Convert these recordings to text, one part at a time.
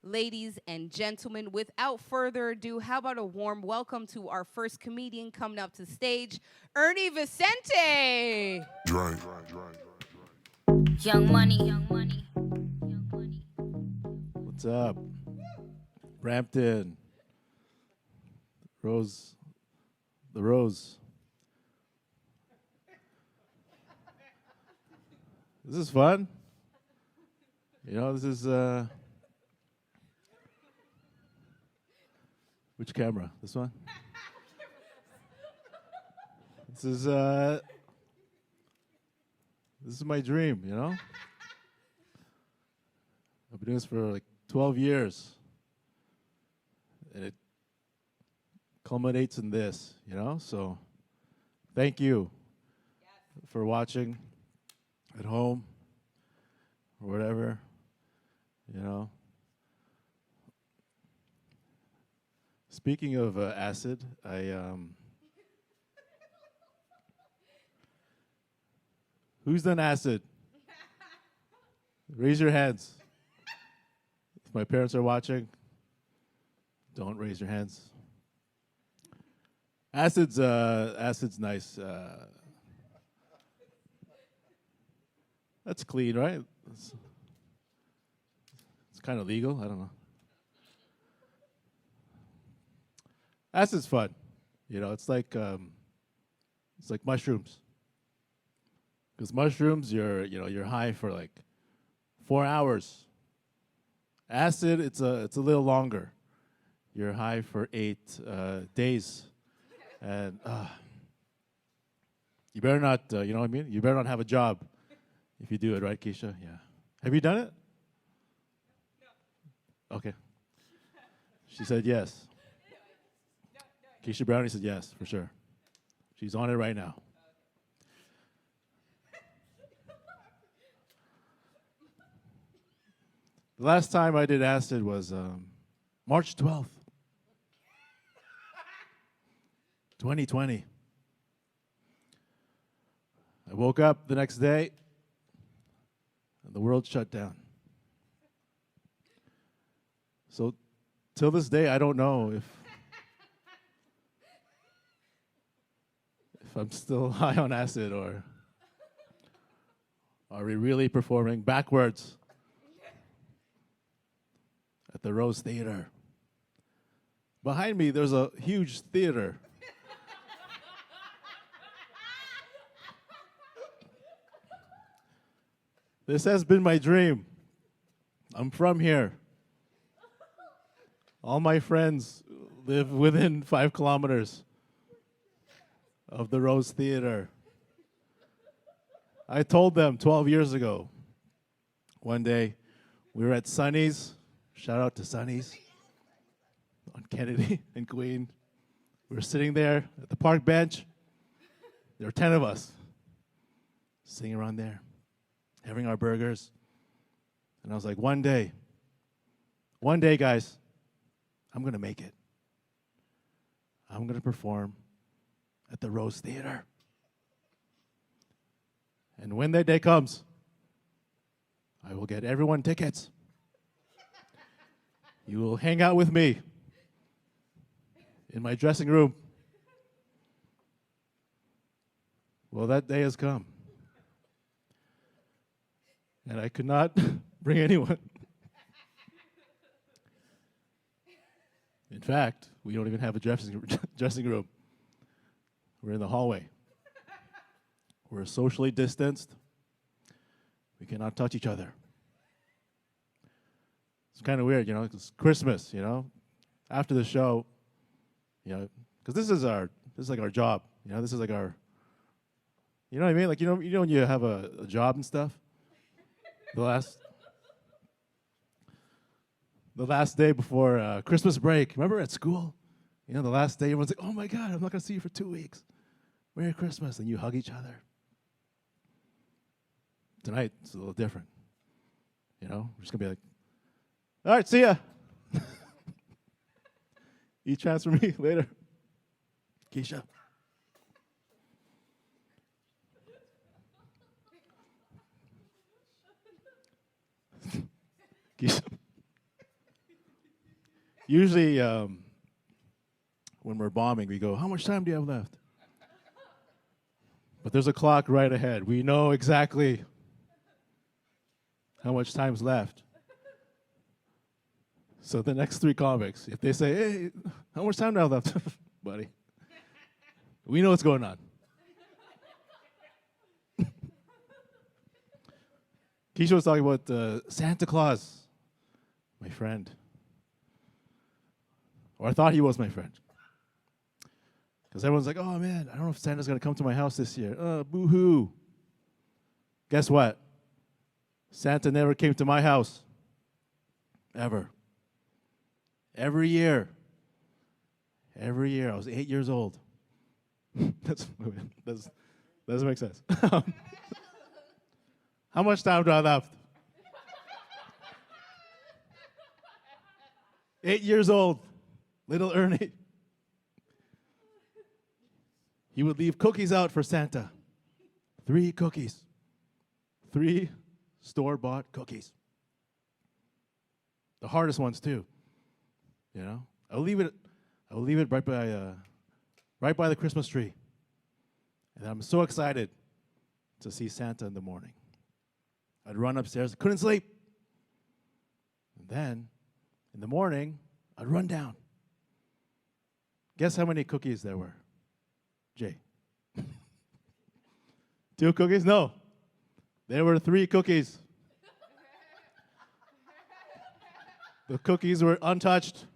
Ladies and gentlemen, without further ado, how about a warm welcome to our first comedian coming up to stage, Ernie Vicente. Young money, young money, young money. What's up? Brampton. Rose. The Rose. This is fun. This is which camera? This one? This is my dream, I've been doing this for like 12 years. And it culminates in this, So thank you for watching at home or whatever, Speaking of acid, who's done acid? Raise your hands. If my parents are watching, don't raise your hands. Acid's nice. That's clean, right? It's kind of legal. I don't know. Acid's fun. It's like mushrooms. Because mushrooms, you're high for like 4 hours. Acid, it's a little longer. You're high for 8 days, and you better not. You know what I mean? You better not have a job if you do it, right, Keisha? Yeah. Have you done it? No. Okay. She said yes. Keisha Brownie said yes, for sure. She's on it right now. The last time I did acid was March 12th, 2020. I woke up the next day, and the world shut down. So, till this day, I don't know if I'm still high on acid or are we really performing backwards at the Rose Theater. Behind me, there's a huge theater. This has been my dream. I'm from here. All my friends live within 5 kilometers of the Rose Theater. I told them 12 years ago. One day, we were at Sunny's. Shout out to Sunny's on Kennedy and Queen. We were sitting there at the park bench. There were 10 of us sitting around there, having our burgers. And I was like, one day, guys, I'm going to make it. I'm going to perform at the Rose Theater. And when that day comes, I will get everyone tickets. You will hang out with me in my dressing room. Well, that day has come. And I could not bring anyone. In fact, we don't even have a dressing room. We're in the hallway. We're socially distanced. We cannot touch each other. It's kind of weird, it's Christmas, After the show, because this is like our job, this is like our, you know what I mean? Like, when you have a job and stuff, the last day before Christmas break, remember at school? The last day, everyone's like, oh my God, I'm not going to see you for 2 weeks. Merry Christmas, and you hug each other. Tonight, it's a little different. We're just going to be like, all right, see ya. Eat chance for me later. Keisha. Keisha. Usually, when we're bombing, we go, "How much time do you have left?" But there's a clock right ahead. We know exactly how much time's left. So the next three comics, if they say, "Hey, how much time do I have left?" Buddy, we know what's going on. Keisha was talking about Santa Claus, my friend. Or I thought he was my friend. Because everyone's like, "Oh man, I don't know if Santa's going to come to my house this year. Boo-hoo." Guess what? Santa never came to my house. Ever. Every year. Every year. I was 8 years old. That doesn't make sense. How much time do I have left? 8 years old. Little Ernie. He would leave cookies out for Santa. 3 cookies. 3 store-bought cookies. The hardest ones too. You know, I'll leave it right by the Christmas tree. And I'm so excited to see Santa in the morning. I'd run upstairs, couldn't sleep. And then in the morning, I'd run down. Guess how many cookies there were? Jay. 2 cookies? No. There were 3 cookies. The cookies were untouched.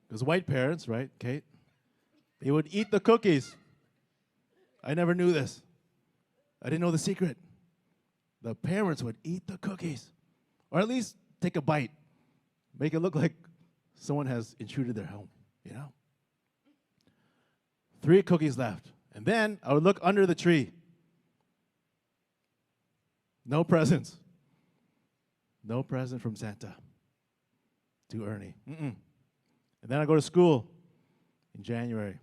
Because white parents, right, Kate? They would eat the cookies. I never knew this. I didn't know the secret. The parents would eat the cookies. Or at least take a bite. Make it look like someone has intruded their home, you know? 3 cookies left. And then I would look under the tree. No presents. No present from Santa to Ernie. And then I go to school in January.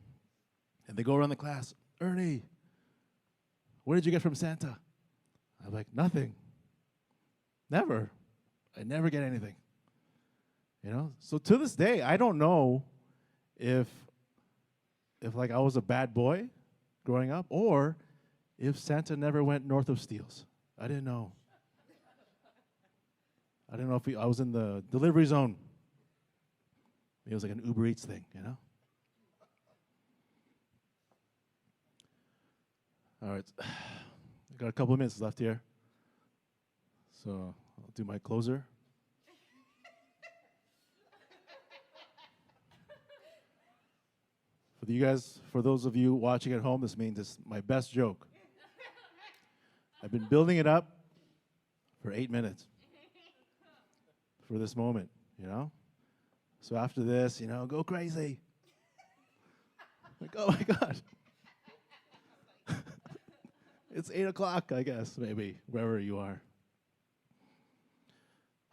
And they go around the class. "Ernie, what did you get from Santa?" I'm like, "Nothing. Never. I never get anything." You know? So to this day, I don't know if like I was a bad boy growing up or if Santa never went north of Steeles. I didn't know. I didn't know if I was in the delivery zone. It was like an Uber Eats thing, you know? All right. I got a couple of minutes left here. So I'll do my closer. For those of you watching at home, this means it's my best joke. I've been building it up for 8 minutes for this moment, you know? So after this, you know, go crazy. Like, oh my God. It's 8 o'clock, I guess, maybe, wherever you are.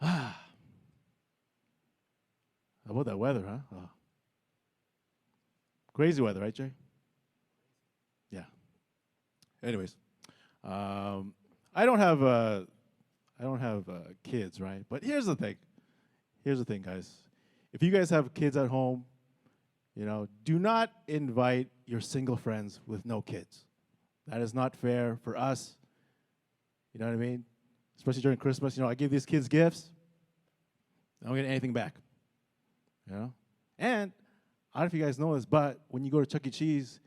How about that weather, huh? Oh. Crazy weather, right, Jay? Yeah. Anyways, I don't have kids, right? But here's the thing. Here's the thing, guys. If you guys have kids at home, you know, do not invite your single friends with no kids. That is not fair for us. You know what I mean? Especially during Christmas. You know, I give these kids gifts. I don't get anything back. You know? And I don't know if you guys know this, but when you go to Chuck E. Cheese,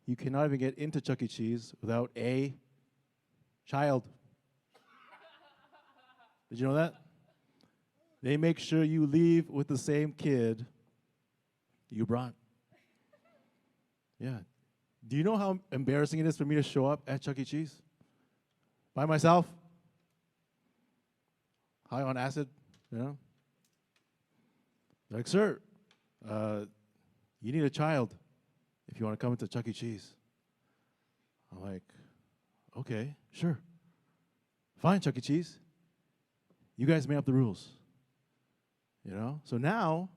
you cannot even get into Chuck E. Cheese without a child. Did you know that? They make sure you leave with the same kid you brought. Yeah. Do you know how embarrassing it is for me to show up at Chuck E. Cheese? By myself? High on acid, you know? Like, "Sir, you need a child if you want to come into Chuck E. Cheese." I'm like, "Okay, sure. Fine, Chuck E. Cheese. You guys made up the rules." You know? So now,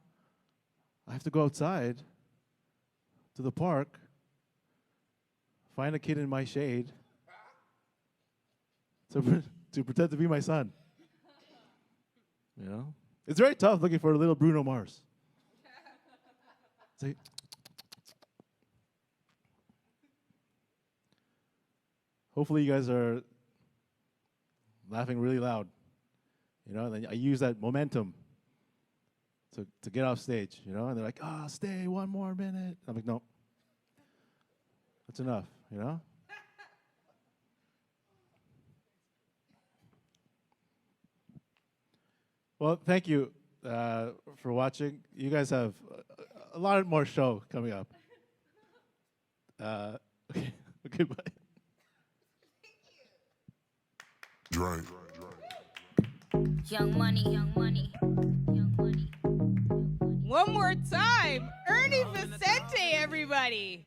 I have to go outside to the park, find a kid in my shade to to pretend to be my son. You know? It's very tough looking for a little Bruno Mars. It's like, hopefully you guys are laughing really loud. You know, and then I use that momentum to get off stage, you know? And they're like, stay one more minute. I'm like, no. That's enough, you know? Well, thank you for watching. You guys have a lot more show coming up. Okay, okay, bye. Drink. Young money, young money, young money. One more time, Ernie Vicente, everybody.